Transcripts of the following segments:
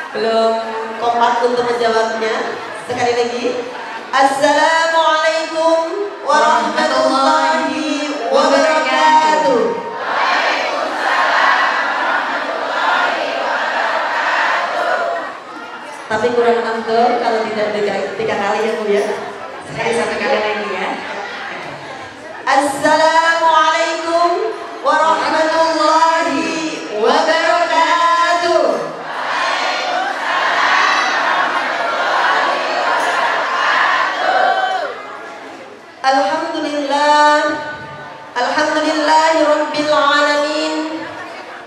belum kompak untuk menjawabnya. Sekali lagi, Assalamualaikum warahmatullahi wabarakatuh. Tapi kurang afdol kalau tidak tiga kali ya Bu ya. Sekali satu kali lagi ya. Assalamualaikum warahmatullahi wabarakatuh. Alhamdulillah, alhamdulillahi rabbil alamin.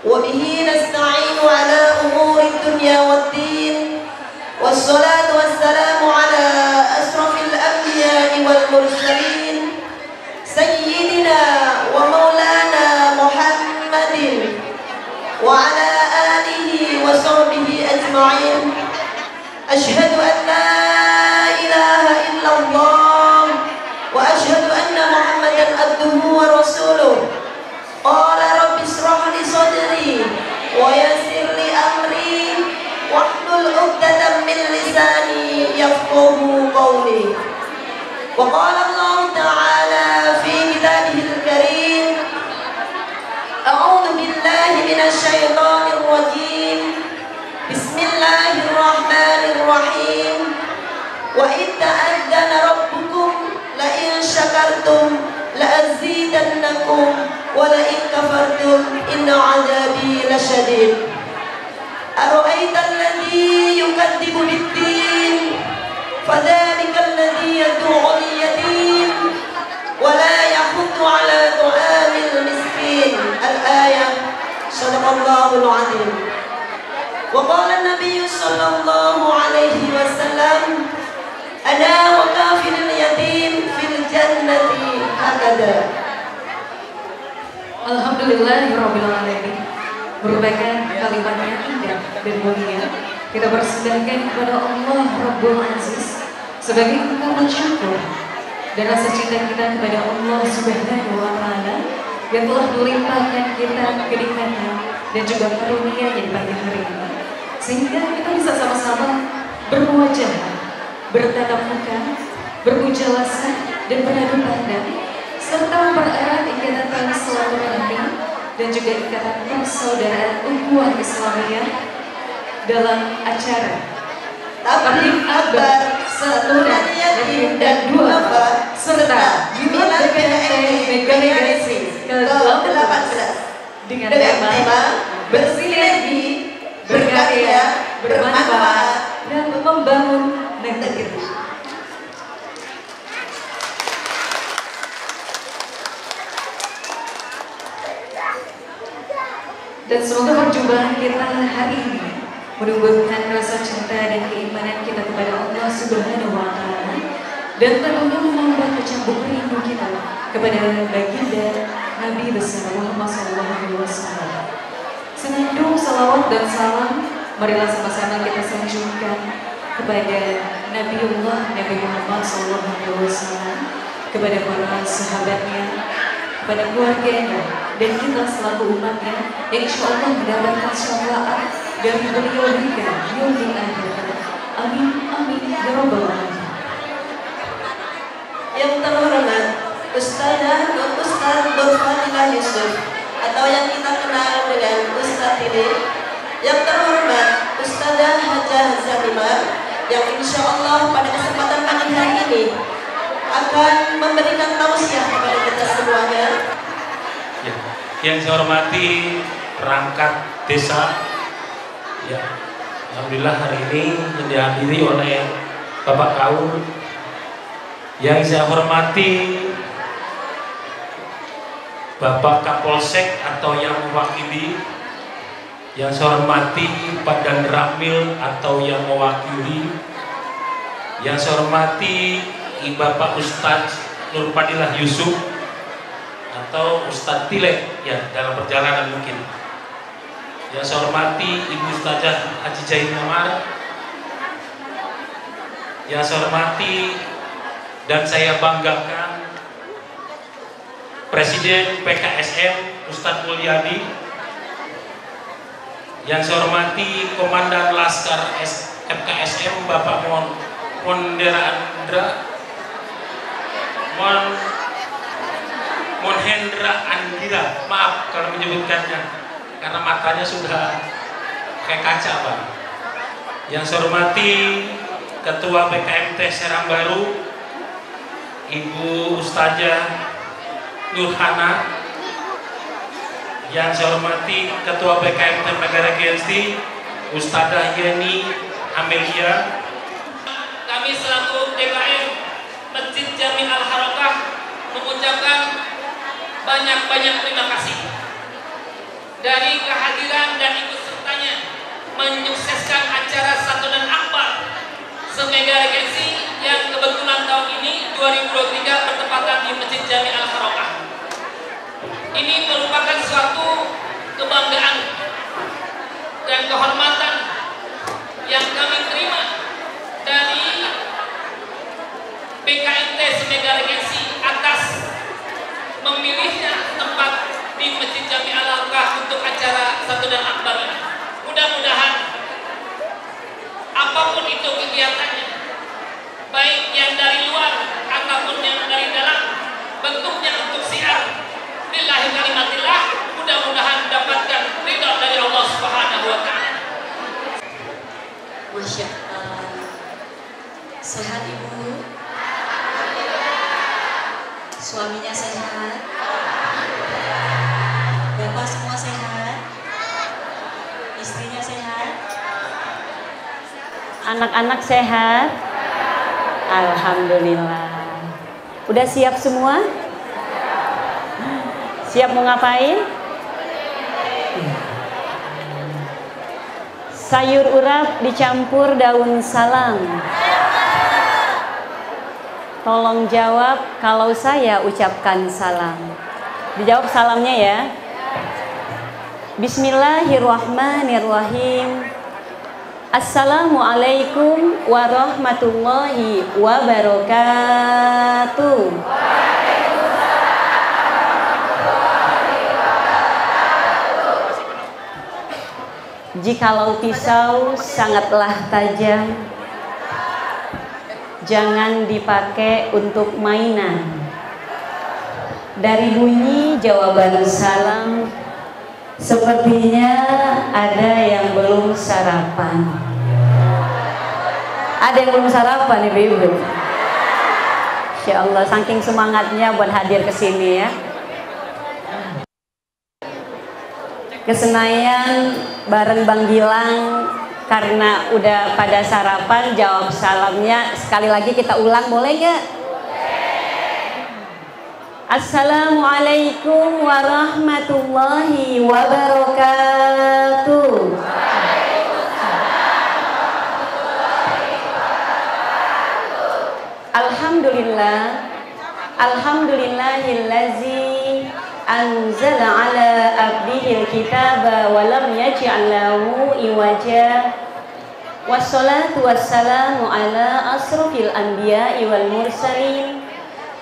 Wa bihi nasta'inu ala umuri dunya waddin. Wassalatu wassalamu ala asrafil anbiya'i wal mursalin Sayyidina wa maulana Muhammadin wa ala alihi wa sahbihi ajma'in. Ashhadu an la ilaha illallah wa ashhadu anna Muhammadan abduhu wa rasuluh. Qala rabbi ishrah li sadri wa yassir li amri wahlul 'uqdatam min lisani yafqahu qawli. Wa qala Allah ta'ala fi kitabihil karim, a'udzu billahi minasy syaithanir rajim. Bismillahirrahmanirrahim. Wa id ta'adzana rabbukum la in syakartum la azidannakum wa la in kafartum inna 'adzabi lasyadid. أرأيت الذي يكذب بالدين فذلك الذي يدعو اليتيم ولا يحض على طعام المسكين. الآية. صدق الله العظيم. وقال النبي صلى الله عليه وسلم أنا وكافل اليتيم في الجنة هكذا. Alhamdulillahirabbil alamin. Merupakan kalimat yang indah dan mulia. Kita persembahkan kepada Allah Rabbul Aziz sebagai ungkapan syukur dan rasa cinta kita kepada Allah Subhanahu wa Ta'ala yang telah melimpahkan kita kenikmatan dan juga karunia di pagi hari ini, sehingga kita bisa sama-sama bermuajah, bertatap muka, bermujalasah dan beradu pandang, serta mempererat ikatan tali silaturahmi dan juga ikatan persaudaraan ukhuwah Islamiyah dalam acara Tabligh Akbar 1 Yatim dan 2 serta Milad PNT Megaliasi ke-18 dengan tema bersinergi, berkarya, bermanfaat dan membangun negeri. Dan semoga perjumpaan kita hari ini menumbuhkan rasa cinta dan keimanan kita kepada Allah Subhanahu wa Ta'ala, dan tentunya menambah kecambuk rindu kita kepada baginda Nabi besar Muhammad SAW. Senandung salawat dan salam, marilah sama-sama kita sanjungkan kepada Nabiullah Nabi Muhammad SAW, kepada para sahabatnya, kepada keluarganya, dan kita selaku umatnya yang insya Allah mendapatkan syafaat dari beliau hingga yaumil akhir. Amin amin ya rabbal alamin. Yang terhormat Ustazah dan Ustaz Nurfadilah Yusuf, atau yang kita kenal dengan Ustaz ini. Yang terhormat Ustazah Hajah Zalimah, yang insya Allah pada kesempatan pagi hari ini akan memberikan tausiah kepada kita semuanya. Ya, yang saya hormati perangkat desa, ya, alhamdulillah hari ini dihadiri oleh Bapak Kaum. Yang saya hormati Bapak Kapolsek atau yang mewakili. Yang saya hormati Pak Dan Ramil atau yang mewakili. Yang saya hormati Bapak Ustadz Nurfadilah Yusuf atau Ustadz Tilek, ya, dalam perjalanan mungkin. Yang saya hormati Ibu Ustazah Haji Jain Umar. Yang saya hormati dan saya banggakan Presiden PKSM Ustadz Mulyadi. Yang saya hormati Komandan Laskar FKSM Bapak Monhendra Andira, maaf kalau menyebutkannya karena matanya sudah kayak kaca Pak. Yang saya hormati Ketua BKMT Serang Baru Ibu Ustazah Nurhana. Yang saya hormati Ketua BKMT Negara GST Ustazah Yeni Amelia. Kami selaku DKM Masjid Jami Al-Harakah mengucapkan banyak-banyak terima kasih dari kehadiran dan ikut sertanya menyukseskan acara Santunan Akbar Semega Regensi yang kebetulan tahun ini 2023 bertepatan di Masjid Jami Al-Harakah. Ini merupakan suatu kebanggaan dan kehormatan yang kami terima dari BKMT Semega Regensi atas memilihnya tempat di Masjid Jami Al-Harakah untuk acara Santunan Akbar ini. Mudah-mudahan apapun itu kegiatannya, baik yang dari luar ataupun yang dari dalam, bentuknya untuk siar lillahi kalimatillah, mudah-mudahan mendapatkan ridha dari Allah Subhanahu wa taala. Masya Allah. Sehat Ibu? Suaminya sehat? Bapak semua sehat? Istrinya sehat? Anak-anak sehat? Alhamdulillah. Udah siap semua? Siap mau ngapain? Sayur urap dicampur daun salam. Tolong jawab kalau saya ucapkan salam. Dijawab salamnya ya. Bismillahirrahmanirrahim. Assalamualaikum warahmatullahi wabarakatuh. Jikalau pisau sangatlah tajam, jangan dipakai untuk mainan. Dari bunyi jawaban salam, sepertinya ada yang belum sarapan. Ada yang belum sarapan ibu-ibu? Insya Allah, saking semangatnya buat hadir ke sini ya. Ke Senayan bareng Bang Gilang, karena udah pada sarapan, jawab salamnya sekali lagi kita ulang, boleh nggak? Assalamualaikum warahmatullahi wabarakatuh. Alhamdulillah, alhamdulillahillazi anzala ala abdihil kitaba wa lam yaj'al lahu iwaja. Wassalatu wassalamu ala asrofil anbiya'i wal mursalin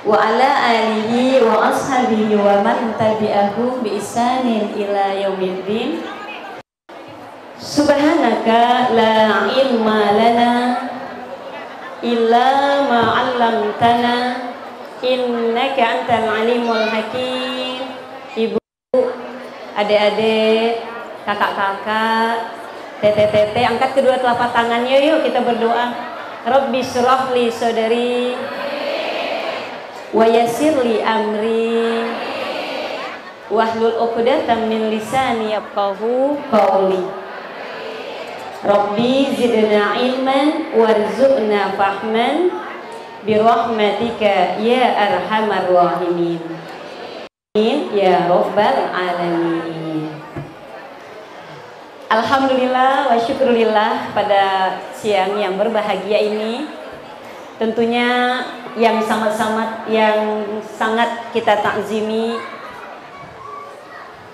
wa ala alihi wa ashabihi wa man tabi'ahum bi ihsanin ila yaumiddin. Subhanaka la ilma lana illa ma 'allamtana innaka antal alimul hakim. Ibu, adik-adik, kakak-kakak, tete-tete, angkat kedua telapak tangannya, yuk kita berdoa. Rabbi shrah li sadri wa yassir li amri wahlul 'uqdatam min lisani yafqahu qawli. Rabbi zidna ilman warzuqna fahman birahmatika ya arhamar rahimin. Amin ya rabbal alamin. Alhamdulillah wa syukurillah, pada siang yang berbahagia ini tentunya yang sangat kita takzimi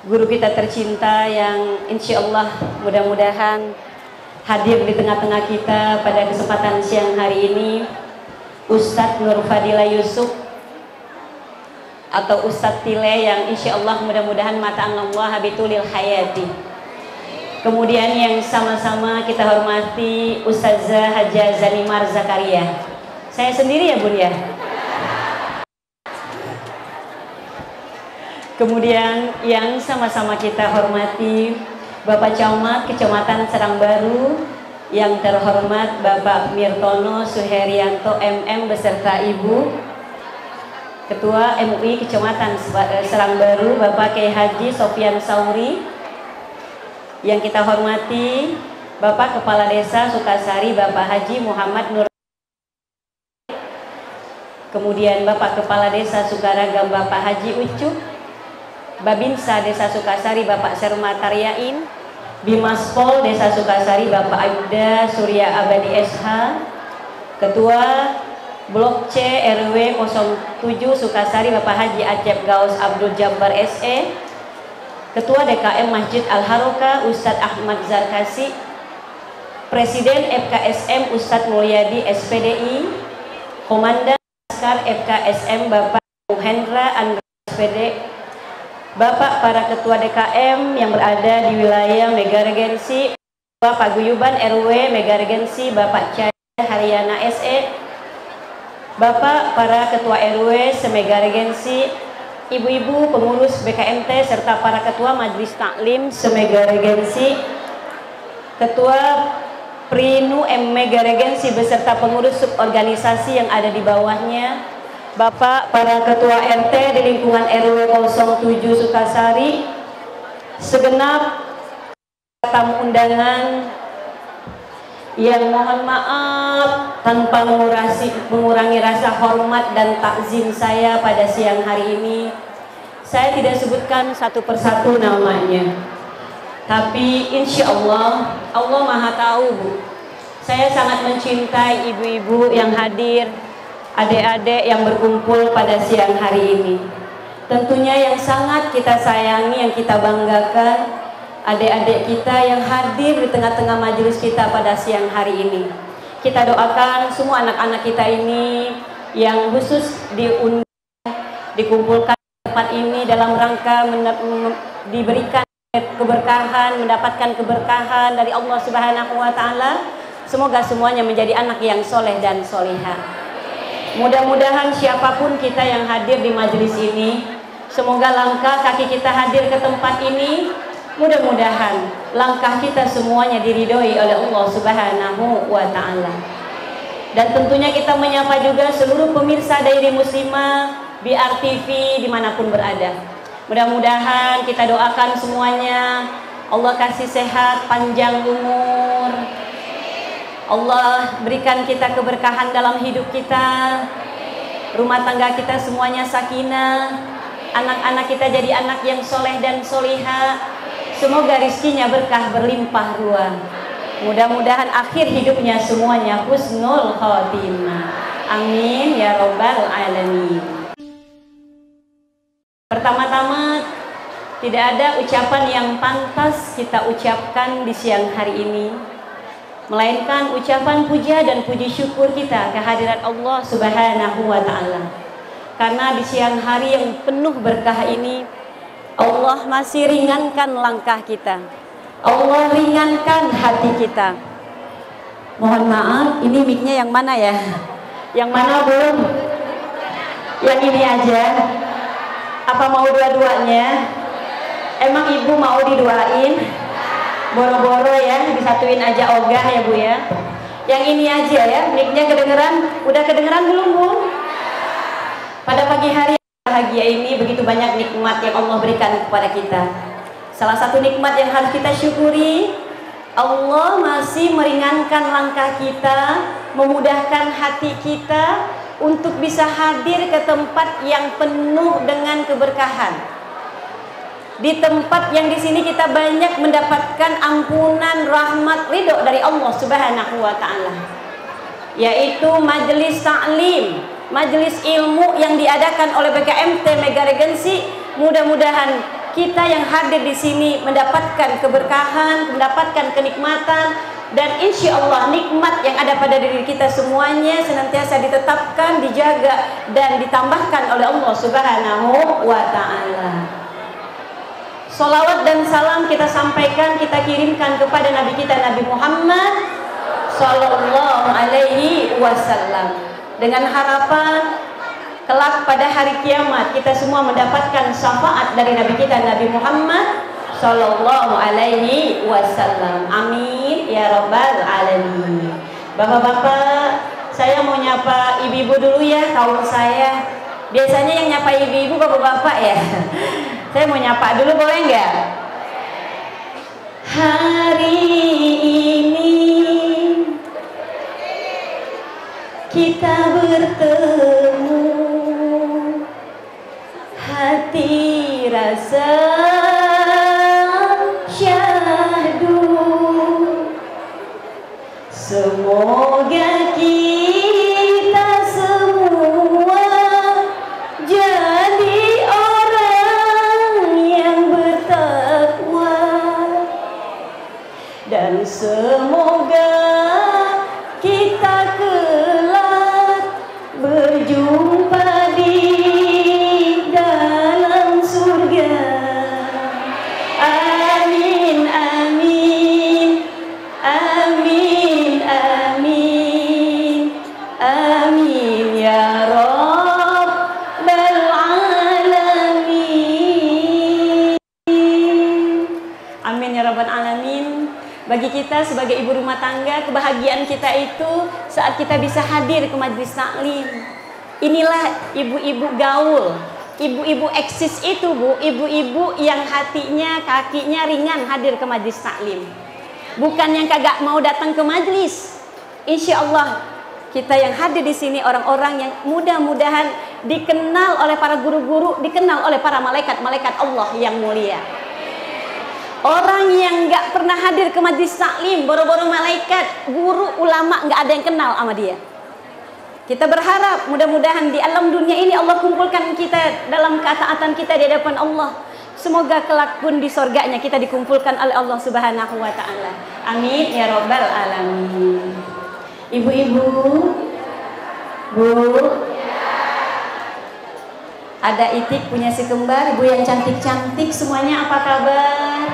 guru kita tercinta yang insya Allah mudah-mudahan hadir di tengah-tengah kita pada kesempatan siang hari ini, Ustadz Nur Fadila Yusuf atau Ustadz Tile, yang insya Allah mudah-mudahan mata'an Allah habitulil hayati. Kemudian yang sama-sama kita hormati Ustazah Haja Zanimar Zakaria. Saya sendiri ya Bun ya. Kemudian yang sama-sama kita hormati Bapak Camat Kecamatan Serangbaru, yang terhormat Bapak Mirtono Suherianto MM beserta Ibu, Ketua MUI Kecamatan Serangbaru Bapak Kiai Haji Sofyan Sauri, yang kita hormati Bapak Kepala Desa Sukasari Bapak Haji Muhammad Nur, kemudian Bapak Kepala Desa Sukaragam Bapak Haji Ucup, Babinsa Desa Sukasari Bapak Sermataryain, Bimaspol Desa Sukasari Bapak Aibda Surya Abadi SH, Ketua Blok C RW 07 Sukasari Bapak Haji Acep Gaus Abdul Jabbar SE, Ketua DKM Masjid Al-Haroka Ustadz Ahmad Zarkasi, Presiden FKSM Ustadz Mulyadi SPDI, Komandan Askar FKSM Bapak Hendra Andra SPD, Bapak para Ketua DKM yang berada di wilayah Mega Regensi, Bapak Guyuban RW Mega Regensi Bapak Cahaya Haryana SE, Bapak para Ketua RW Semega Regensi, Ibu-ibu pengurus BKMT serta para Ketua Majelis Taklim Semega Regensi, Ketua Prinu M Mega Regensi beserta pengurus suborganisasi yang ada di bawahnya, Bapak para Ketua RT di lingkungan RW 07 Sukasari, segenap tamu undangan yang mohon maaf tanpa mengurangi rasa hormat dan takzim saya pada siang hari ini. Saya tidak sebutkan satu persatu namanya, tapi insya Allah, Allah Maha Tahu Bu, saya sangat mencintai ibu-ibu yang hadir, adik-adik yang berkumpul pada siang hari ini. Tentunya yang sangat kita sayangi, yang kita banggakan, adik-adik kita yang hadir di tengah-tengah majelis kita pada siang hari ini. Kita doakan semua anak-anak kita ini yang khusus dikumpulkan di tempat ini dalam rangka diberikan keberkahan, mendapatkan keberkahan dari Allah Subhanahu wa Ta'ala. Semoga semuanya menjadi anak yang soleh dan solihah. Mudah-mudahan siapapun kita yang hadir di majelis ini, semoga langkah kaki kita hadir ke tempat ini, mudah-mudahan langkah kita semuanya diridhoi oleh Allah Subhanahu wa Ta'ala. Dan tentunya kita menyapa juga seluruh pemirsa Dairi Muslimah BRTV dimanapun berada. Mudah-mudahan kita doakan semuanya Allah kasih sehat, panjang umur, Allah berikan kita keberkahan dalam hidup kita, rumah tangga kita semuanya sakinah, anak-anak kita jadi anak yang soleh dan solihah, semoga rizkinya berkah berlimpah ruah, mudah-mudahan akhir hidupnya semuanya husnul khotimah, amin ya robbal alamin. Pertama-tama, tidak ada ucapan yang pantas kita ucapkan di siang hari ini, melainkan ucapan puja dan puji syukur kita kehadirat Allah Subhanahu wa Ta'ala. Karena di siang hari yang penuh berkah ini, Allah masih ringankan langkah kita, Allah ringankan hati kita. Mohon maaf, ini mic-nya yang mana ya? Yang mana belum? Yang ini aja? Apa mau dua-duanya? Emang ibu mau diduain? Boro-boro ya, disatuin aja ogah ya Bu ya. Yang ini aja ya, mic-nya kedengeran? Udah kedengeran belum Bu? Pada pagi hari yang bahagia ini begitu banyak nikmat yang Allah berikan kepada kita. Salah satu nikmat yang harus kita syukuri, Allah masih meringankan langkah kita, memudahkan hati kita untuk bisa hadir ke tempat yang penuh dengan keberkahan. Di tempat yang di sini kita banyak mendapatkan ampunan, rahmat, ridho dari Allah Subhanahu wa Ta'ala, yaitu majelis taklim, majelis ilmu yang diadakan oleh BKMT Mega Regensi. Mudah-mudahan kita yang hadir di sini mendapatkan keberkahan, mendapatkan kenikmatan, dan insya Allah nikmat yang ada pada diri kita semuanya senantiasa ditetapkan, dijaga, dan ditambahkan oleh Allah Subhanahu wa Ta'ala. Salawat dan salam kita sampaikan, kita kirimkan kepada Nabi kita, Nabi Muhammad Sallallahu Alaihi Wasallam, dengan harapan kelak pada hari kiamat kita semua mendapatkan syafaat dari Nabi kita, Nabi Muhammad Sallallahu Alaihi Wasallam. Amin ya Rabbal Alamin. Bapak-bapak, saya mau nyapa ibu-ibu dulu ya, kaum saya. Biasanya yang nyapa ibu-ibu bapak-bapak ya. Saya mau nyapa dulu, boleh nggak? Hari ini kita bertemu, hati rasa syahdu. Semoga kita semua jadi orang yang bertakwa, dan semoga kita kelak berjumpa di dalam surga. Amin, amin, amin, amin, amin ya Rabbal Alamin. Amin ya Rabbal Alamin. Bagi kita sebagai ibu rumah tangga, kebahagiaan kita itu saat kita bisa hadir ke majelis taklim. Inilah ibu-ibu gaul, ibu-ibu eksis itu, Bu, ibu-ibu yang hatinya, kakinya ringan hadir ke majelis taklim. Bukan yang kagak mau datang ke majelis. Insya Allah kita yang hadir di sini orang-orang yang mudah-mudahan dikenal oleh para guru-guru, dikenal oleh para malaikat-malaikat Allah yang mulia. Orang yang nggak pernah hadir ke majelis taklim, boro-boro malaikat, guru, ulama, nggak ada yang kenal sama dia. Kita berharap mudah-mudahan di alam dunia ini Allah kumpulkan kita dalam ketaatan kita di hadapan Allah. Semoga kelak pun di surganya kita dikumpulkan oleh Allah Subhanahu wa Ta'ala. Amin ya Rabbal Alamin. Ibu-ibu, Bu, ada Itik punya si kembar, ibu yang cantik-cantik semuanya, apa kabar?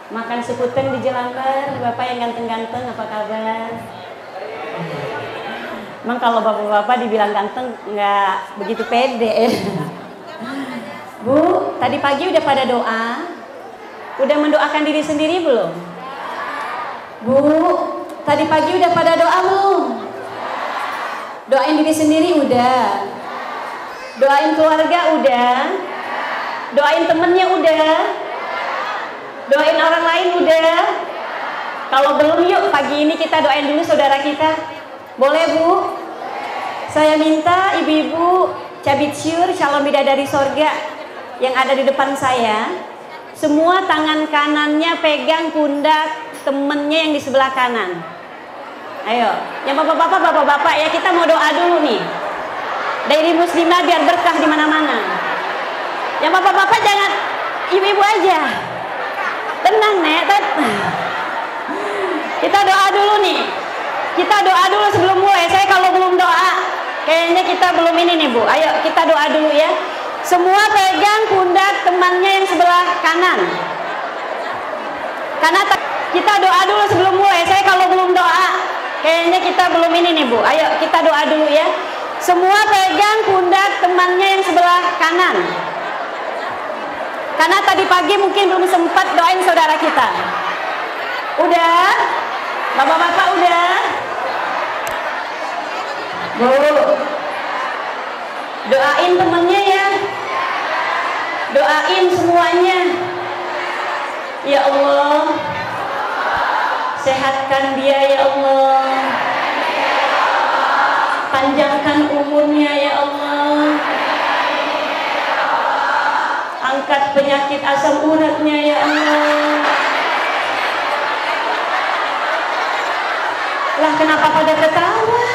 Makan sekuten di Jelambar, bapak yang ganteng-ganteng, apa kabar? Emang kalau bapak-bapak dibilang ganteng nggak begitu pede. Bu, tadi pagi udah pada doa? Udah mendoakan diri sendiri belum? Bu, tadi pagi udah pada doa belum? Doain diri sendiri udah? Doain keluarga udah? Doain temennya udah? Doain orang lain udah? Kalau belum, yuk pagi ini kita doain dulu saudara kita. Boleh, Bu? Saya minta ibu-ibu cabit syur calon bidadari sorga yang ada di depan saya, semua tangan kanannya pegang pundak temennya yang di sebelah kanan. Ayo, yang bapak-bapak ya, kita mau doa dulu nih. Dari muslimah biar berkah di mana-mana. Yang bapak-bapak jangan, ibu-ibu aja. Tenang, Nek. Kita doa dulu nih. Kita doa dulu sebelum mulai. Saya kalau belum doa, kayaknya kita belum ini nih, Bu. Ayo kita doa dulu ya. Semua pegang pundak temannya yang sebelah kanan. Karena kita doa dulu sebelum mulai. Saya kalau belum doa, kayaknya kita belum ini nih, Bu. Ayo kita doa dulu ya. Semua pegang pundak temannya yang sebelah kanan. Karena tadi pagi mungkin belum sempat doain saudara kita. Udah? Bapak-bapak udah? Bu, doain temennya ya. Doain semuanya. Ya Allah, sehatkan dia ya Allah. Panjangkan umurnya ya Allah. Angkat penyakit asam uratnya ya Allah. Lah kenapa pada ketawa?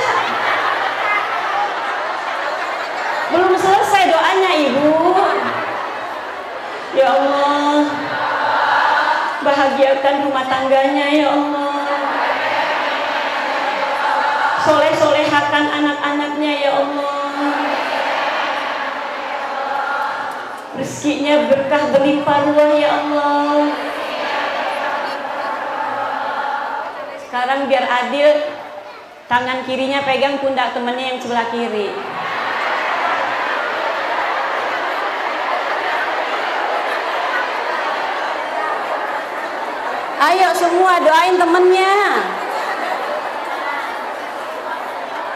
Belum selesai doanya Ibu. Ya Allah, bahagiakan rumah tangganya ya Allah. Soleh-solehakan anak-anaknya ya Allah. rezekinya berkah berlimpah ruah ya Allah. Sekarang biar adil, tangan kirinya pegang pundak temannya yang sebelah kiri. Ayo semua doain temennya.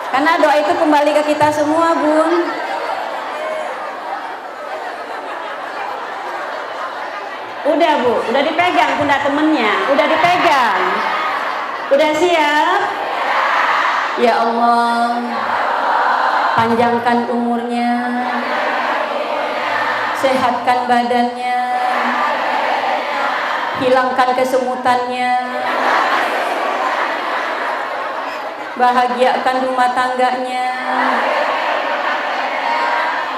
Karena doa itu kembali ke kita semua, Bun. Udah, Bu, udah dipegang pundak temennya, udah dipegang. Udah siap? Ya Allah, panjangkan umurnya, sehatkan badannya, hilangkan kesemutannya, bahagiakan rumah tangganya,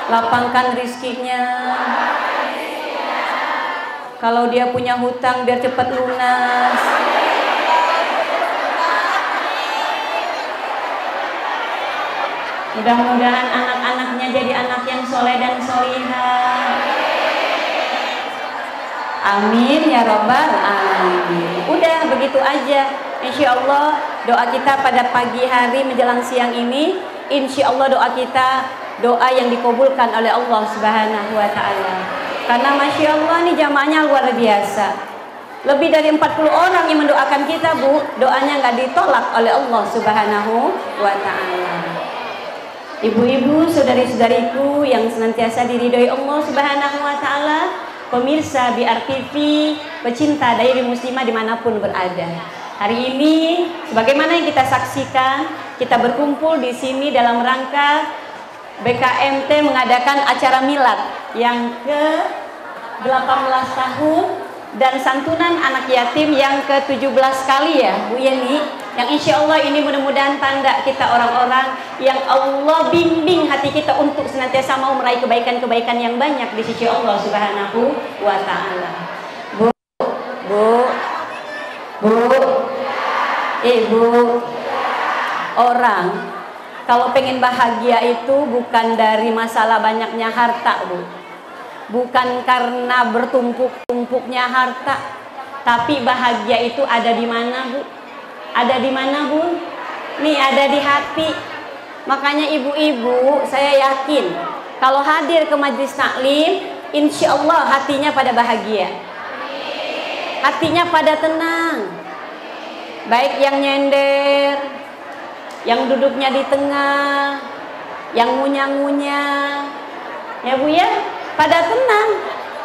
lapangkan rizkinya. Kalau dia punya hutang biar cepat lunas. Mudah-mudahan anak-anaknya jadi anak yang soleh dan solihah. Amin ya robbal alamin. Udah begitu aja. Insya Allah doa kita pada pagi hari menjelang siang ini, insya Allah doa kita doa yang dikabulkan oleh Allah Subhanahu wa Ta'ala. Karena masya Allah nih jamaahnya luar biasa. Lebih dari 40 orang yang mendoakan kita, Bu. Doanya nggak ditolak oleh Allah Subhanahu wa Ta'ala. Ibu-ibu, saudari-saudariku yang senantiasa diridhoi Allah Subhanahu wa Ta'ala, pemirsa BRTV, pecinta daerah muslimah dimanapun berada. Hari ini, sebagaimana yang kita saksikan, kita berkumpul di sini dalam rangka BKMT mengadakan acara milad yang ke-18 tahun dan santunan anak yatim yang ke-17 kali ya Bu Yeni, yang insya Allah ini mudah-mudahan tanda kita orang-orang yang Allah bimbing hati kita untuk senantiasa mau meraih kebaikan-kebaikan yang banyak di sisi Allah Subhanahu wa Ta'ala. Ibu, orang kalau pengen bahagia itu bukan dari masalah banyaknya harta, Bu. Bukan karena bertumpuk-tumpuknya harta, tapi bahagia itu ada di mana, Bu? Ada di mana, Bu? Nih, ada di hati. Makanya ibu-ibu, saya yakin kalau hadir ke majlis taklim, insya Allah hatinya pada bahagia. Hatinya pada tenang. Baik yang nyender, yang duduknya di tengah, yang ngunyah-ngunyah, ya Bu ya, pada tenang.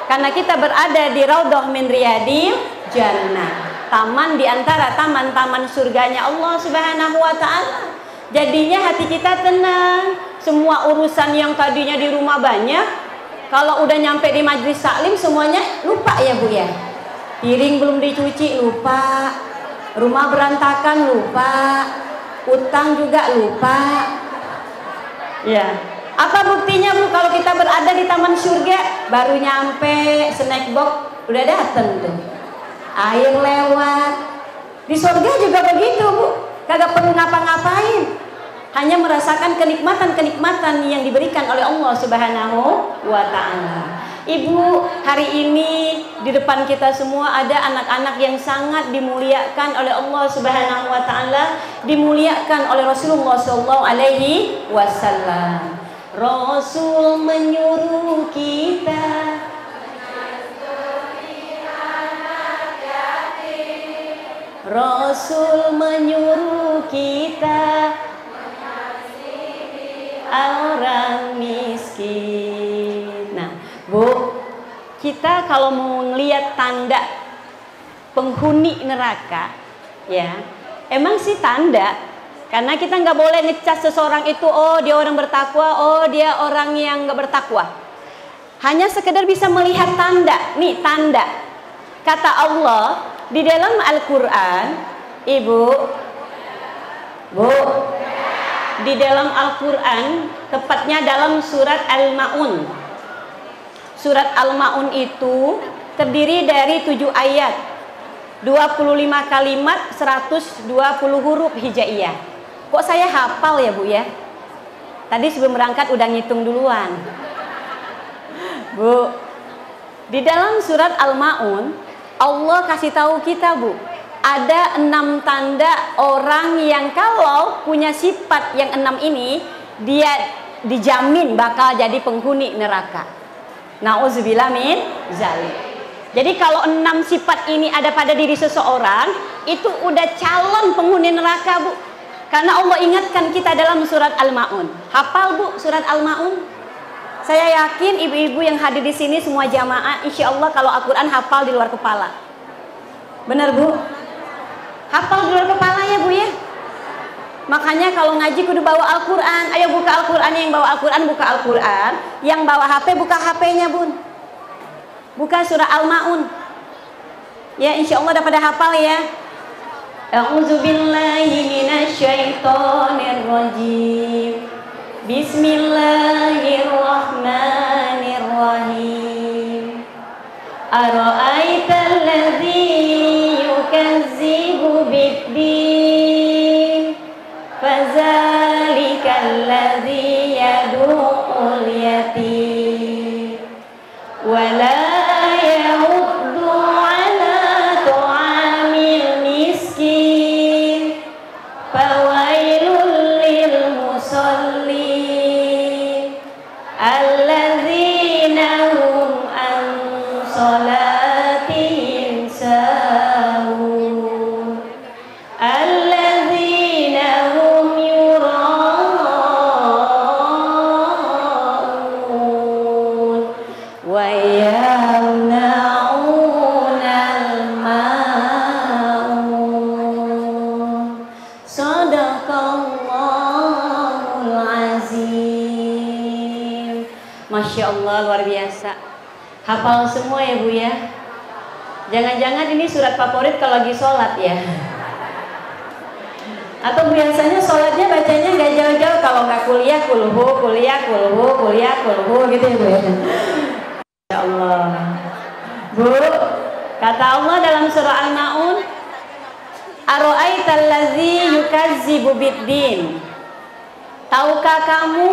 Karena kita berada di Raudhah min Riyadil Jannah, taman di antara taman-taman surganya Allah Subhanahu wa Ta'ala. Jadinya hati kita tenang. Semua urusan yang tadinya di rumah banyak, kalau udah nyampe di majlis taklim semuanya lupa ya Bu ya. Piring belum dicuci lupa, rumah berantakan lupa, utang juga lupa. Ya, apa buktinya Bu kalau kita berada di taman surga, baru nyampe snack box udah dateng tuh, air lewat. Di surga juga begitu Bu, kagak perlu ngapa-ngapain, hanya merasakan kenikmatan-kenikmatan yang diberikan oleh Allah Subhanahu wa Ta'ala. Ibu, hari ini di depan kita semua ada anak-anak yang sangat dimuliakan oleh Allah Subhanahu wa Ta'ala, dimuliakan oleh Rasulullah sallallahu alaihi wasallam. Rasul menyuruh kita Rasul menyuruh kita orang miskin. Nah, Bu, kita kalau mau melihat tanda penghuni neraka, ya, emang sih tanda. Karena kita nggak boleh ngecas seseorang itu, oh dia orang bertakwa, oh dia orang yang nggak bertakwa. Hanya sekedar bisa melihat tanda. Nih tanda. Kata Allah di dalam Al-Quran, Ibu, Bu, di dalam Al-Quran, tepatnya dalam surat Al-Ma'un. Surat Al-Ma'un itu terdiri dari 7 ayat, 25 kalimat, 120 huruf hijaiyah. Kok saya hafal ya Bu ya? Tadi sebelum berangkat udah ngitung duluan. Bu, Di dalam surat Al-Maun, Allah kasih tahu kita, Bu, ada 6 tanda orang yang kalau punya sifat yang 6 ini, dia dijamin bakal jadi penghuni neraka. Nauzubillah min zalik. Jadi kalau 6 sifat ini ada pada diri seseorang, itu udah calon penghuni neraka, Bu. Karena Allah ingatkan kita dalam surat Al-Maun. Hafal, Bu, surat Al-Maun? Saya yakin ibu-ibu yang hadir di sini semua jamaah, insya Allah kalau Al-Quran hafal di luar kepala. Benar, Bu? Hafal di luar kepala ya, Bu ya? Makanya kalau ngaji kudu bawa Al-Quran. Ayo buka Al-Quran, yang bawa Al-Quran buka Al-Quran. Yang bawa HP buka HP-nya, Bun. Buka surah Al-Maun. Ya, insya Allah dapat hafal ya. A'udzubillahi minasyaitonirrajim. Bismillahirrahmanirrahim. Ara'aital ladzi yukazzibu biddin, fadzalikal ladzi yad'ul yatim wa la yahuddu 'ala ta'amil miskin, fawailul lil musallin alladzina hum an salatihim sahun alladzina hum yura'un wa yamna'unal ma'un. Sadaqallahul azim. Masya Allah, luar biasa. Hafal semua ya, Bu ya. Jangan-jangan ini surat favorit kalau lagi sholat ya. Atau biasanya sholatnya bacanya nggak jauh-jauh, kalau nggak kuliah kulhu, kuliah kulhu, kuliah kulhu gitu ya, Bu ya. Ya Allah. Bu, kata Allah dalam surah Al-Maun, Ara'aital ladzi yukazzibu biddin. Tahukah kamu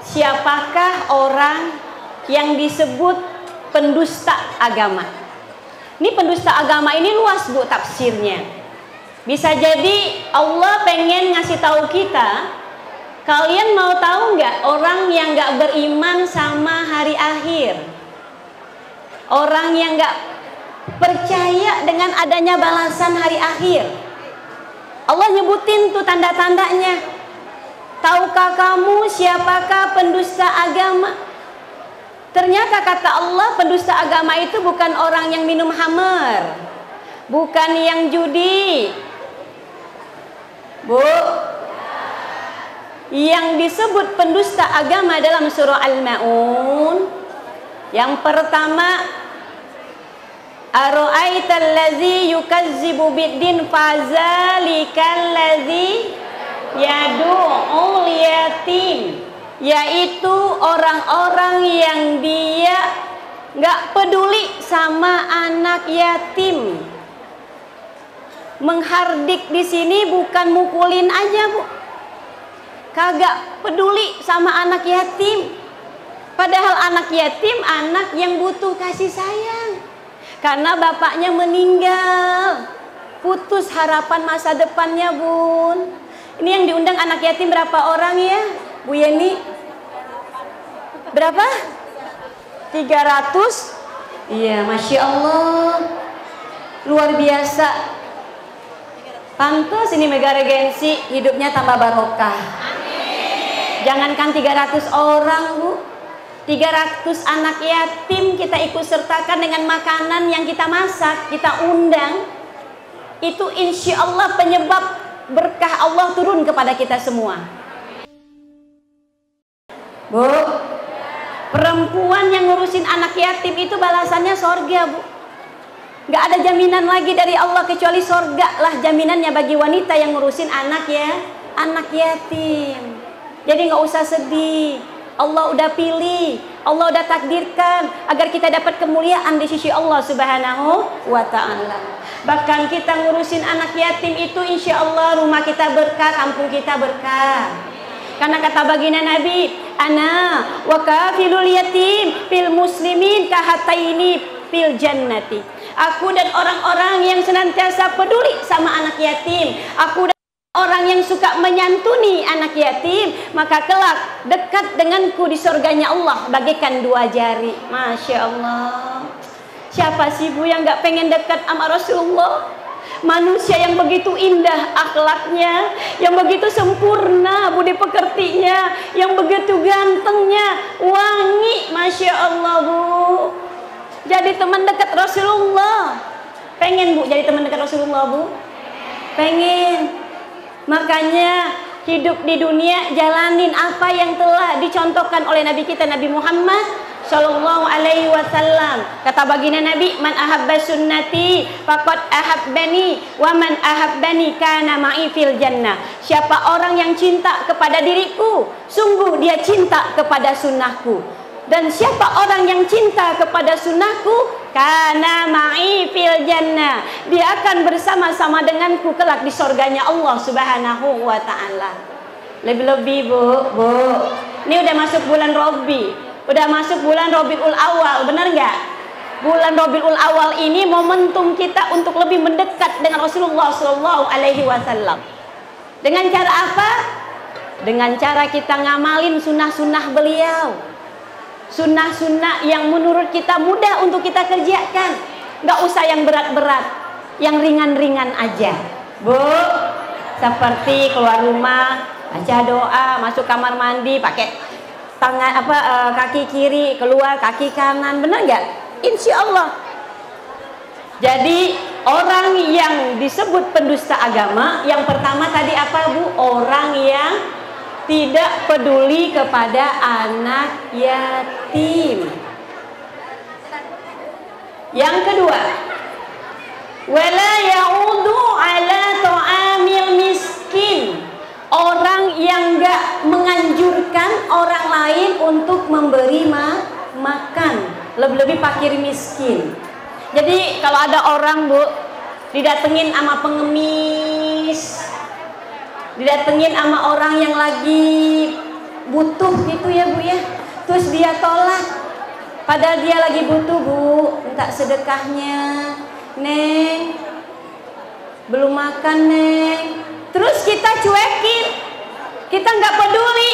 siapakah orang yang disebut pendusta agama? Ini pendusta agama ini luas, Bu, tafsirnya. Bisa jadi Allah pengen ngasih tahu kita, kalian mau tahu nggak orang yang nggak beriman sama hari akhir, orang yang nggak percaya dengan adanya balasan hari akhir? Allah nyebutin tuh tanda-tandanya. Tahukah kamu siapakah pendusta agama? Ternyata kata Allah, pendusta agama itu bukan orang yang minum khamar, bukan yang judi, Bu. Yang disebut pendusta agama dalam surah Al-Maun, yang pertama, Ara'aital ladzi yukazzibu biddin, fazalikal ladzi yad'ul yatim, yaitu orang-orang yang dia nggak peduli sama anak yatim. Menghardik di sini bukan mukulin aja, Bu. Kagak peduli sama anak yatim. Padahal anak yatim anak yang butuh kasih sayang. Karena bapaknya meninggal, putus harapan masa depannya, Bun. Ini yang diundang anak yatim berapa orang ya, Bu Yeni? Berapa? 300? Iya, Masya Allah. Luar biasa. Pantas ini Mega Regensi hidupnya tambah barokah. Jangankan 300 orang, Bu. 300 anak yatim kita ikut sertakan dengan makanan yang kita masak, kita undang. Itu insya Allah penyebab berkah Allah turun kepada kita semua. Bu, perempuan yang ngurusin anak yatim itu balasannya sorga, Bu. Gak ada jaminan lagi dari Allah kecuali sorga lah jaminannya bagi wanita yang ngurusin anak yatim. Jadi gak usah sedih. Allah udah pilih, Allah udah takdirkan agar kita dapat kemuliaan di sisi Allah Subhanahu wa ta'ala. Bahkan kita ngurusin anak yatim itu insya Allah rumah kita berkah, kampung kita berkah. Karena kata baginda Nabi, ana wa kafilul yatim fil muslimin kahataini fil jannati. Aku dan orang-orang yang senantiasa peduli sama anak yatim, aku dan orang yang suka menyantuni anak yatim, maka kelak dekat denganku di surganya Allah bagaikan 2 jari. Masya Allah. Siapa sih Bu yang gak pengen dekat sama Rasulullah? Manusia yang begitu indah akhlaknya, yang begitu sempurna budi pekertinya, yang begitu gantengnya, wangi. Masya Allah Bu. Jadi teman dekat Rasulullah. Pengen Bu jadi teman dekat Rasulullah Bu? Pengen. Makanya hidup di dunia jalanin apa yang telah dicontohkan oleh Nabi kita Nabi Muhammad Sallallahu Alaihi Wasallam. Kata baginda Nabi, man ahabba sunnati faqad ahabbani wa man ahabbani kana ma'i fil jannah. Siapa orang yang cinta kepada diriku, sungguh dia cinta kepada sunnahku. Dan siapa orang yang cinta kepada sunnahku, kana ma'i fil jannah, dia akan bersama-sama denganku kelak di surganya Allah Subhanahu wa taala. Lebih-lebih Bu. Ini udah masuk bulan Robi. Udah masuk bulan Rabiul Awal, benar nggak? Bulan Rabiul Awal ini momentum kita untuk lebih mendekat dengan Rasulullah Sallallahu Alaihi Wasallam. Dengan cara apa? Dengan cara kita ngamalin sunnah-sunnah beliau, sunnah-sunnah yang menurut kita mudah untuk kita kerjakan. Nggak usah yang berat-berat, yang ringan-ringan aja, Bu. Seperti keluar rumah, baca doa, masuk kamar mandi, pakai tangan kaki kiri, keluar kaki kanan, benar nggak? Insya Allah. Jadi orang yang disebut pendusta agama, yang pertama tadi apa Bu? Orang yang tidak peduli kepada anak yatim. Yang kedua, wala ya'udu ala ta'amil miskin. Orang yang gak menganjurkan orang lain untuk memberi makan, lebih-lebih fakir miskin. Jadi kalau ada orang Bu didatengin sama pengemis, didatengin sama orang yang lagi butuh gitu ya Bu ya, terus dia tolak, padahal dia lagi butuh Bu, minta sedekahnya, Neng belum makan Neng, terus kita cuekin, kita nggak peduli,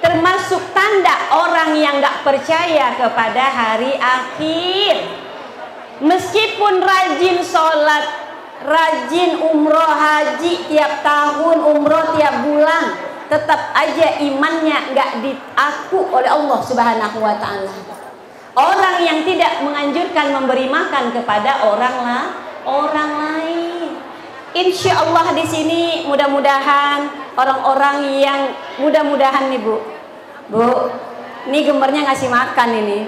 termasuk tanda orang yang nggak percaya kepada hari akhir. Meskipun rajin sholat, rajin umroh haji tiap tahun, umroh tiap bulan, tetap aja imannya nggak diaku oleh Allah Subhanahu Wa Taala. Orang yang tidak menganjurkan memberi makan kepada orang lain. Insya Allah di sini mudah-mudahan orang-orang yang mudah-mudahan nih Bu, ini gembarnya ngasih makan ini,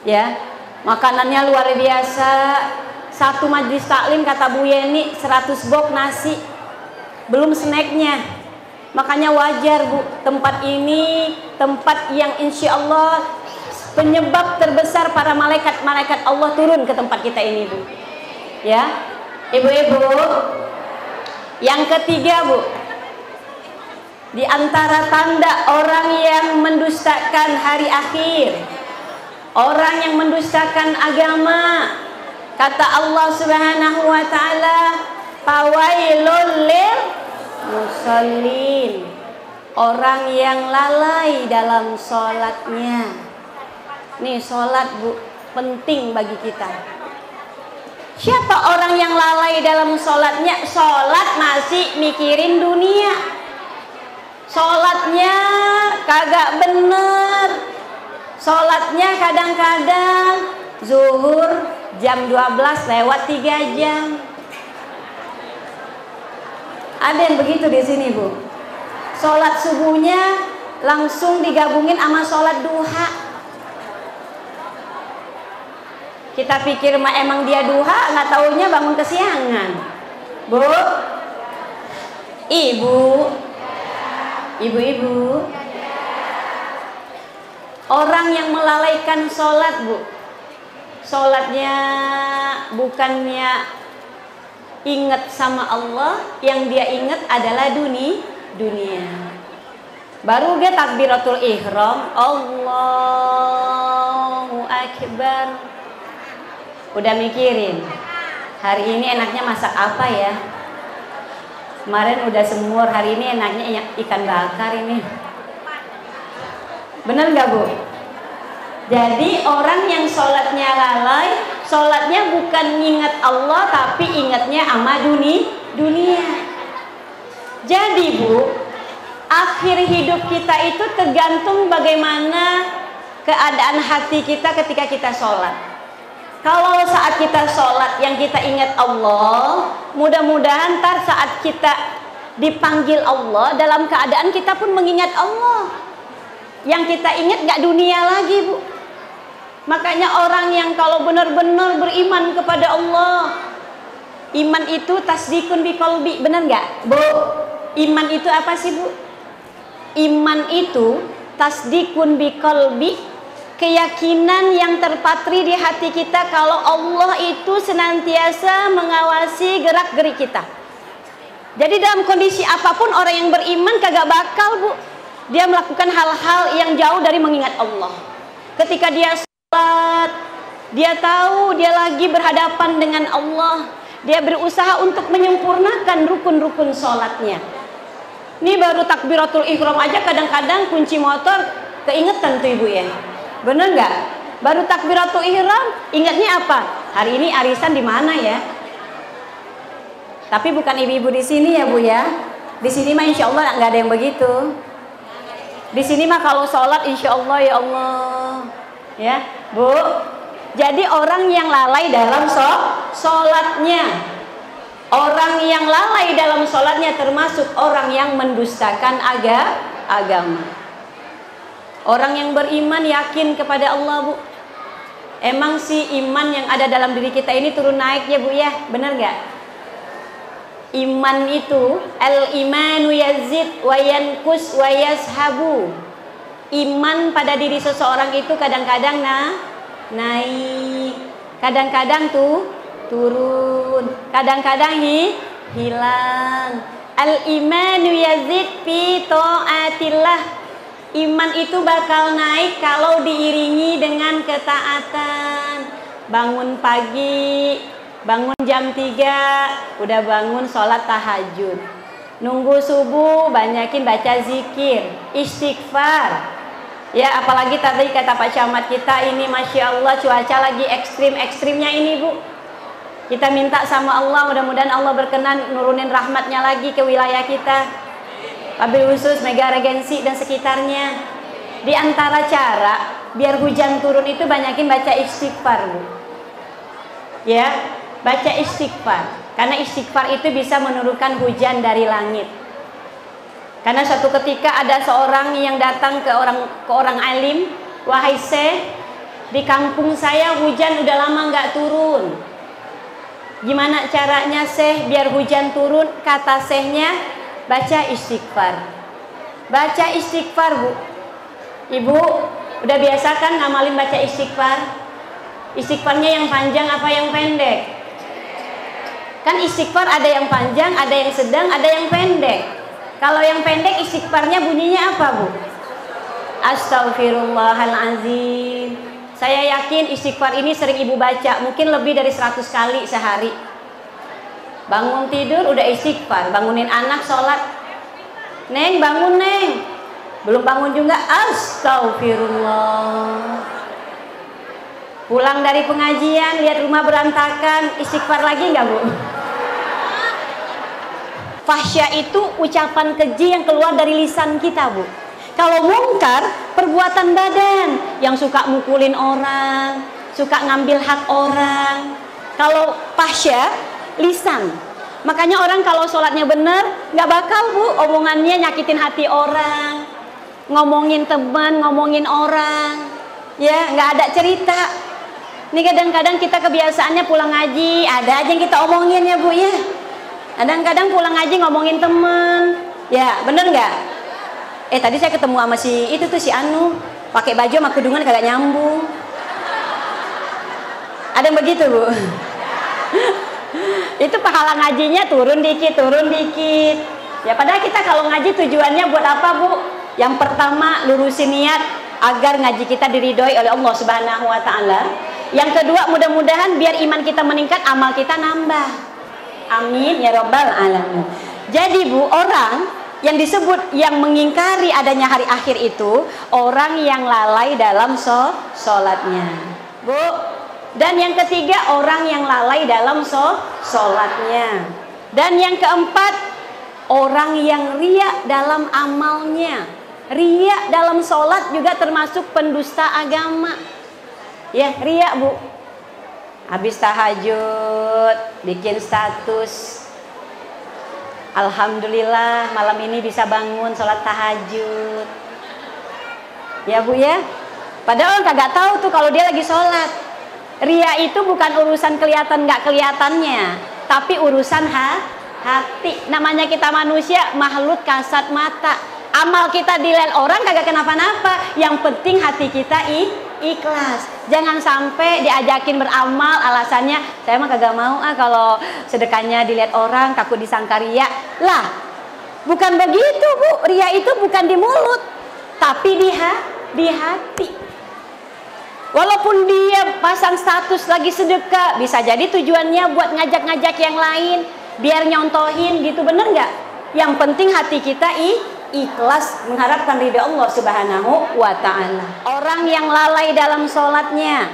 ya, makanannya luar biasa. Satu majlis taklim kata Bu Yeni 100 box nasi, belum snacknya. Makanya wajar Bu, tempat ini tempat yang insya Allah penyebab terbesar para malaikat Allah turun ke tempat kita ini Bu, ya. Ibu-ibu, yang ketiga Bu, di antara tanda orang yang mendustakan hari akhir, orang yang mendustakan agama, kata Allah Subhanahu wa taala, fawailul lil musallin, orang yang lalai dalam sholatnya. Nih sholat Bu, penting bagi kita. Siapa orang yang lalai dalam sholatnya? Sholat masih mikirin dunia, sholatnya kagak bener, sholatnya kadang-kadang zuhur jam 12 lewat 3 jam. Ada yang begitu di sini Bu. Sholat subuhnya langsung digabungin sama sholat duha. Kita pikir emang dia duha, nggak taunya bangun kesiangan. Bu, ibu-ibu, orang yang melalaikan sholat Bu, sholatnya bukannya ingat sama Allah, yang dia ingat adalah dunia. Baru dia takbiratul ihram, Allahu Akbar. Udah mikirin, hari ini enaknya masak apa ya? Kemarin udah semur, hari ini enaknya ikan bakar ini. Bener gak Bu? Jadi orang yang sholatnya lalai, sholatnya bukan ingat Allah tapi ingatnya sama dunia. Jadi Bu, akhir hidup kita itu tergantung bagaimana keadaan hati kita ketika kita sholat. Kalau saat kita sholat yang kita ingat Allah, mudah-mudahan ntar saat kita dipanggil Allah dalam keadaan kita pun mengingat Allah. Yang kita ingat gak dunia lagi Bu. Makanya orang yang kalau benar-benar beriman kepada Allah, iman itu tasdikun biqalbi, benar gak Bu? Iman itu apa sih Bu? Iman itu tasdikun biqalbi, keyakinan yang terpatri di hati kita kalau Allah itu senantiasa mengawasi gerak-gerik kita. Jadi dalam kondisi apapun orang yang beriman kagak bakal Bu dia melakukan hal-hal yang jauh dari mengingat Allah. Ketika dia sholat, dia tahu dia lagi berhadapan dengan Allah. Dia berusaha untuk menyempurnakan rukun-rukun sholatnya. Ini baru takbiratul ihram aja kadang-kadang kunci motor keingetan tuh Ibu ya. Bener nggak? Baru takbiratul ihram ingatnya apa? Hari ini arisan di mana ya? Tapi bukan ibu-ibu di sini ya Bu ya. Di sini mah insya Allah nggak ada yang begitu. Di sini mah kalau sholat insya Allah ya Allah ya Bu. Jadi orang yang lalai dalam sholatnya, orang yang lalai dalam sholatnya termasuk orang yang mendustakan agama. Orang yang beriman yakin kepada Allah Bu. Emang sih iman yang ada dalam diri kita ini turun naik ya Bu ya, bener gak? Iman itu al-imanu yazid wa yankus wa yazhabu. Iman pada diri seseorang itu kadang-kadang naik, kadang-kadang tuh turun, kadang-kadang hilang. Al-imanu yazid fi ta'atillah. Iman itu bakal naik kalau diiringi dengan ketaatan. Bangun pagi, bangun jam 3, udah bangun sholat tahajud. Nunggu subuh, banyakin baca zikir, istighfar. Ya apalagi tadi kata Pak Camat kita ini Masya Allah cuaca lagi ekstrim-ekstrimnya ini Bu. Kita minta sama Allah mudah-mudahan Allah berkenan nurunin rahmatnya lagi ke wilayah kita. Wabil khusus Mega Regensi dan sekitarnya. Di antara cara biar hujan turun itu banyakin baca istighfar Bu. Ya, baca istighfar. Karena istighfar itu bisa menurunkan hujan dari langit. Karena suatu ketika ada seorang yang datang ke orang alim, wahai Syekh, di kampung saya hujan udah lama nggak turun. Gimana caranya Syekh biar hujan turun? Kata Syekhnya, baca istighfar. Baca istighfar Bu. Ibu udah biasa kan ngamalin baca istighfar? Istighfarnya yang panjang apa yang pendek? Kan istighfar ada yang panjang, ada yang sedang, ada yang pendek. Kalau yang pendek istighfarnya bunyinya apa Bu? Astaghfirullahalazim. Saya yakin istighfar ini sering Ibu baca, mungkin lebih dari 100 kali sehari. Bangun tidur udah istighfar, bangunin anak sholat. Neng bangun Neng. Belum bangun juga astagfirullah. Pulang dari pengajian lihat rumah berantakan, istighfar lagi nggak Bu? Fahsya itu ucapan keji yang keluar dari lisan kita Bu. Kalau mungkar perbuatan badan, yang suka mukulin orang, suka ngambil hak orang. Kalau fahsya lisan. Makanya orang kalau sholatnya benar nggak bakal Bu omongannya nyakitin hati orang, ngomongin teman, ngomongin orang, ya nggak ada cerita. Ini kadang-kadang kita kebiasaannya pulang ngaji ada aja yang kita omongin ya Bu ya. Kadang-kadang pulang ngaji ngomongin temen, ya bener nggak? Tadi saya ketemu sama si itu tuh si Anu, pakai baju sama kerudungan kagak nyambung. Ada yang begitu Bu? Itu pahala ngajinya turun dikit. Ya padahal kita kalau ngaji tujuannya buat apa Bu? Yang pertama, lurusin niat agar ngaji kita diridhoi oleh Allah Subhanahu wa taala. Yang kedua, mudah-mudahan biar iman kita meningkat, amal kita nambah. Amin ya rabbal alamin. Jadi Bu, orang yang disebut yang mengingkari adanya hari akhir itu orang yang lalai dalam sholatnya, Bu. Dan yang ketiga, orang yang lalai dalam sholatnya. Dan yang keempat, orang yang riya dalam amalnya. Riya dalam sholat juga termasuk pendusta agama. Ya, riya Bu. Habis tahajud, bikin status, alhamdulillah malam ini bisa bangun sholat tahajud. Ya Bu ya. Padahal kagak tahu tuh kalau dia lagi sholat. Riya itu bukan urusan kelihatan nggak kelihatannya, tapi urusan hati. Namanya kita manusia, makhluk kasat mata. Amal kita dilihat orang kagak kenapa-napa. Yang penting hati kita ikhlas. Jangan sampai diajakin beramal alasannya saya mah kagak mau kalau sedekahnya dilihat orang, takut disangka riya. Lah, bukan begitu Bu. Riya itu bukan di mulut, tapi di hati. Walaupun dia pasang status lagi sedekah, bisa jadi tujuannya buat ngajak-ngajak yang lain, biar nyontohin gitu, bener nggak? Yang penting hati kita ikhlas mengharapkan ridha Allah Subhanahu wa ta'ala. Orang yang lalai dalam sholatnya,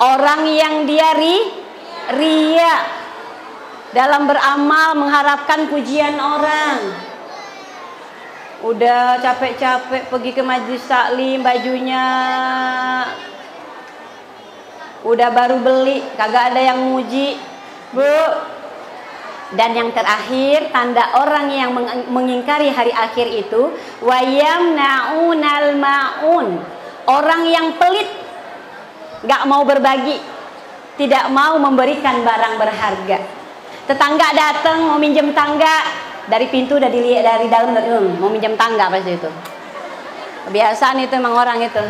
orang yang dia riya dalam beramal mengharapkan pujian orang. Udah capek-capek pergi ke majlis taklim, bajunya udah baru beli, kagak ada yang muji, Bu. Dan yang terakhir, tanda orang yang mengingkari hari akhir itu wayamnaunal maun. Orang yang pelit, gak mau berbagi, tidak mau memberikan barang berharga. Tetangga datang mau minjem tangga, dari pintu udah dilihat, dari dalam mau minjem tangga pasti itu. Kebiasaan itu emang orang itu.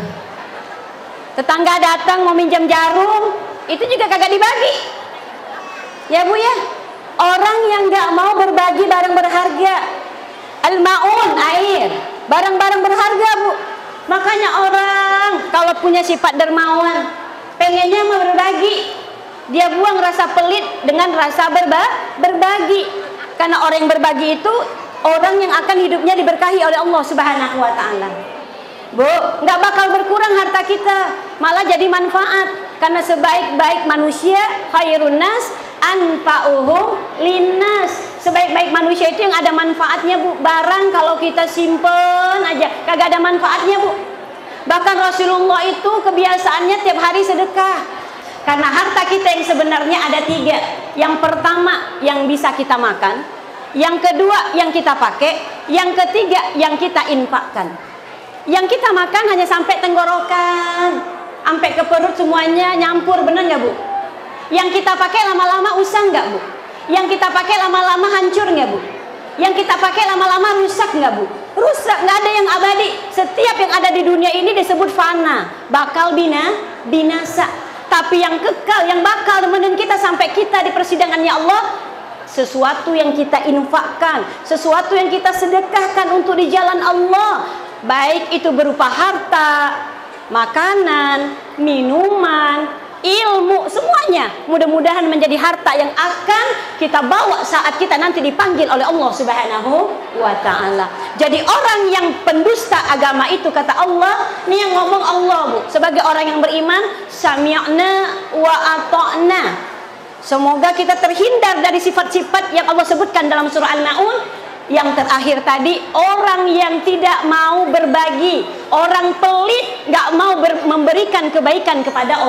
Tetangga datang mau minjem jarum, itu juga kagak dibagi. Ya Bu ya. Orang yang gak mau berbagi barang berharga, al-ma'un, air, barang-barang berharga Bu. Makanya orang kalau punya sifat dermawan, pengennya mau berbagi, dia buang rasa pelit dengan rasa berbagi. Karena orang yang berbagi itu orang yang akan hidupnya diberkahi oleh Allah Subhanahu wa ta'ala. Bu, gak bakal berkurang harta kita, malah jadi manfaat. Karena sebaik-baik manusia khairun nas anfa'uhum linnas. Sebaik-baik manusia itu yang ada manfaatnya Bu. Barang kalau kita simpen aja kagak ada manfaatnya Bu. Bahkan Rasulullah itu kebiasaannya tiap hari sedekah. Karena harta kita yang sebenarnya ada 3. Yang pertama yang bisa kita makan, yang kedua yang kita pakai, yang ketiga yang kita infakkan. Yang kita makan hanya sampai tenggorokan, sampai ke perut semuanya nyampur, bener nggak Bu? Yang kita pakai lama-lama usang nggak Bu? Yang kita pakai lama-lama hancur nggak Bu? Yang kita pakai lama-lama rusak nggak Bu? Rusak, nggak ada yang abadi. Setiap yang ada di dunia ini disebut fana, bakal binasa. Tapi yang kekal, yang bakal nemenin kita sampai kita di persidangannya Allah, sesuatu yang kita infakkan, sesuatu yang kita sedekahkan untuk di jalan Allah. Baik itu berupa harta, makanan, minuman, ilmu, semuanya mudah-mudahan menjadi harta yang akan kita bawa saat kita nanti dipanggil oleh Allah Subhanahu wa ta'ala. Jadi orang yang pendusta agama itu, kata Allah, ini yang ngomong Allah Bu, sebagai orang yang beriman, sami'na wa ata'na. Semoga kita terhindar dari sifat-sifat yang Allah sebutkan dalam surah An-Naun. Yang terakhir tadi, orang yang tidak mau berbagi, orang pelit, gak mau memberikan kebaikan kepada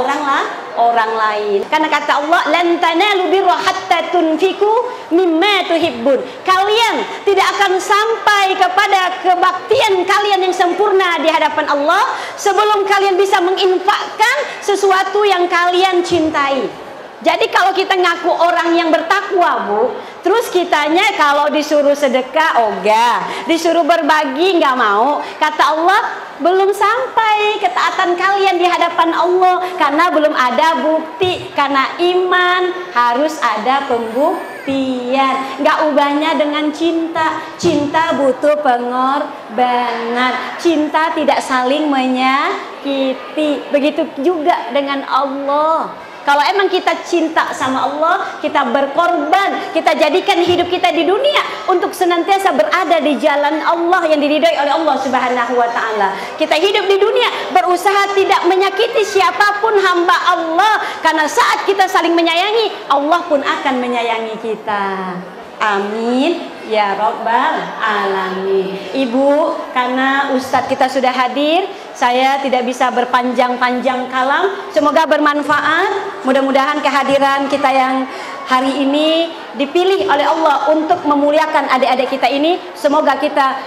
orang lain. Karena kata Allah, lan tanalu birra hatta tunfiku mimma tuhibbun. Kalian tidak akan sampai kepada kebaktian kalian yang sempurna di hadapan Allah sebelum kalian bisa menginfakkan sesuatu yang kalian cintai. Jadi kalau kita ngaku orang yang bertakwa Bu, terus kitanya kalau disuruh sedekah ogah, disuruh berbagi nggak mau, kata Allah belum sampai ketaatan kalian di hadapan Allah, karena belum ada bukti. Karena iman harus ada pembukti. ikhtiar. Nggak ubahnya dengan cinta. Cinta butuh pengorbanan. Cinta tidak saling menyakiti. Begitu juga dengan Allah. Kalau emang kita cinta sama Allah, kita berkorban, kita jadikan hidup kita di dunia untuk senantiasa berada di jalan Allah yang diridhai oleh Allah Subhanahu wa taala. Kita hidup di dunia berusaha tidak menyakiti siapapun hamba Allah, karena saat kita saling menyayangi, Allah pun akan menyayangi kita. Amin ya Rabbal Alamin. Ibu, karena Ustadz kita sudah hadir, saya tidak bisa berpanjang-panjang kalam. Semoga bermanfaat. Mudah-mudahan kehadiran kita yang hari ini dipilih oleh Allah untuk memuliakan adik-adik kita ini. Semoga kita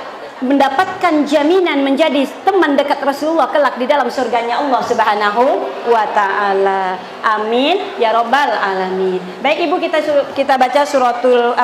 mendapatkan jaminan menjadi teman dekat Rasulullah kelak di dalam surganya Allah Subhanahu wa taala. Amin ya Rabbal Alamin. Baik Ibu, kita baca suratul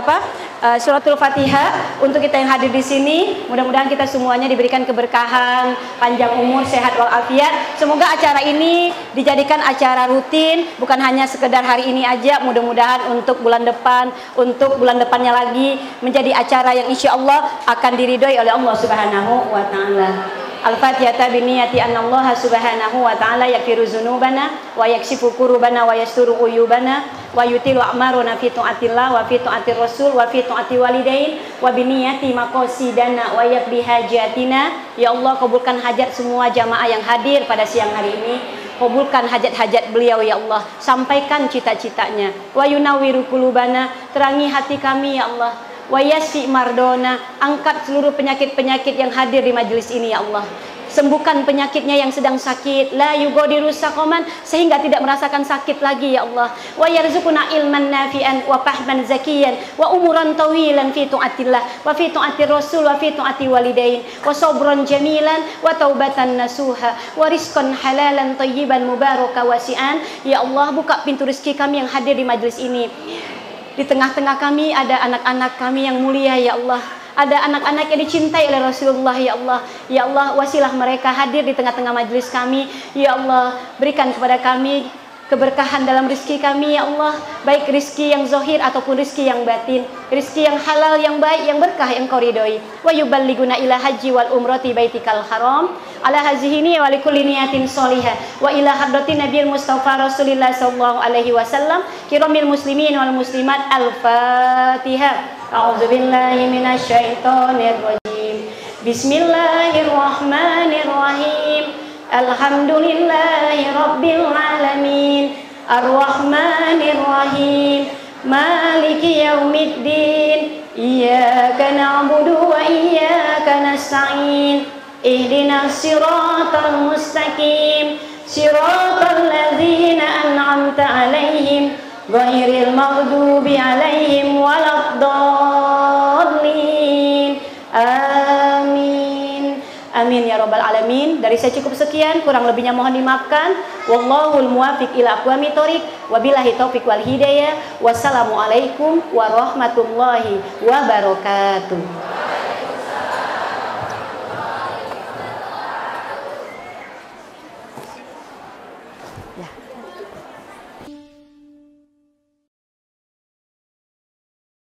Fatihah untuk kita yang hadir di sini. Mudah-mudahan kita semuanya diberikan keberkahan, panjang umur, sehat walafiat. Semoga acara ini dijadikan acara rutin, bukan hanya sekedar hari ini aja. Mudah-mudahan untuk bulan depan, untuk bulan depannya lagi menjadi acara yang insya Allah akan diridhoi oleh Allah Subhanahu wa taala. Al-Fatihah biniyati annallaha subhanahu wa ta'ala yaghfiru dzunubana wa yakshifu kurubana wa yasturu uyubana wa yutilu a'maruna fi ta'atillah wa fi ta'atir rasul wa fi ta'ati walidain wa biniyati maqasidana wa yakbi hajatina. Ya Allah, kabulkan hajat semua jamaah yang hadir pada siang hari ini. Kabulkan hajat-hajat beliau ya Allah. Sampaikan cita-citanya. Wa yunawwiru qulubana, terangi hati kami ya Allah. Wa yasfi mardona, angkat seluruh penyakit-penyakit yang hadir di majelis ini ya Allah. Sembuhkan penyakitnya yang sedang sakit, la yugadiru saqaman, sehingga tidak merasakan sakit lagi ya Allah. Wa yarzuquna ilman nafi'an wa fahman zakiyan wa umuran tawilan fi ta'atillah wa fi ta'atir rasul wa fi ta'ati walidain wa sabran jamilan wa taubatan nasuha wa rizqan halalan thayyiban mubaraka wasi'an. Ya Allah, buka pintu rezeki kami yang hadir di majelis ini. Di tengah-tengah kami ada anak-anak kami yang mulia ya Allah. Ada anak-anak yang dicintai oleh Rasulullah ya Allah. Ya Allah, wasilah mereka hadir di tengah-tengah majelis kami. Ya Allah, berikan kepada kami keberkahan dalam rizki kami ya Allah, baik rizki yang zahir ataupun rizki yang batin, rizki yang halal, yang baik, yang berkah, yang kau ridhoi. Wa yuballighuna ila haji wal umrati baitikal haram ala hazihini wa likulli niyatin sholihah wa ila hadratin nabiyil mustafa rasulillah sallallahu alaihi wasallam kiramil muslimin wal muslimat. Al-Fatihah. A'udzu billahi minasyaitonir rajim. Bismillahirrahmanirrahim. Alhamdulillahi rabbil alamin, arrahmanir rahim, maliki yaumiddin, iyyaka na'budu wa iyyaka nasta'in, ihdinas siratal mustaqim, siratal ladzina an'amta 'alaihim ghairil maghdubi 'alaihim waladdallin. Amin. Amin ya Rabbal Alamin. Dari saya cukup sekian, kurang lebihnya mohon dimaafkan. Wallahul muwafiq ila aqwamit thoriq, wabillahi taufiq wal hidayah. Wassalamualaikum warahmatullahi wabarakatuh.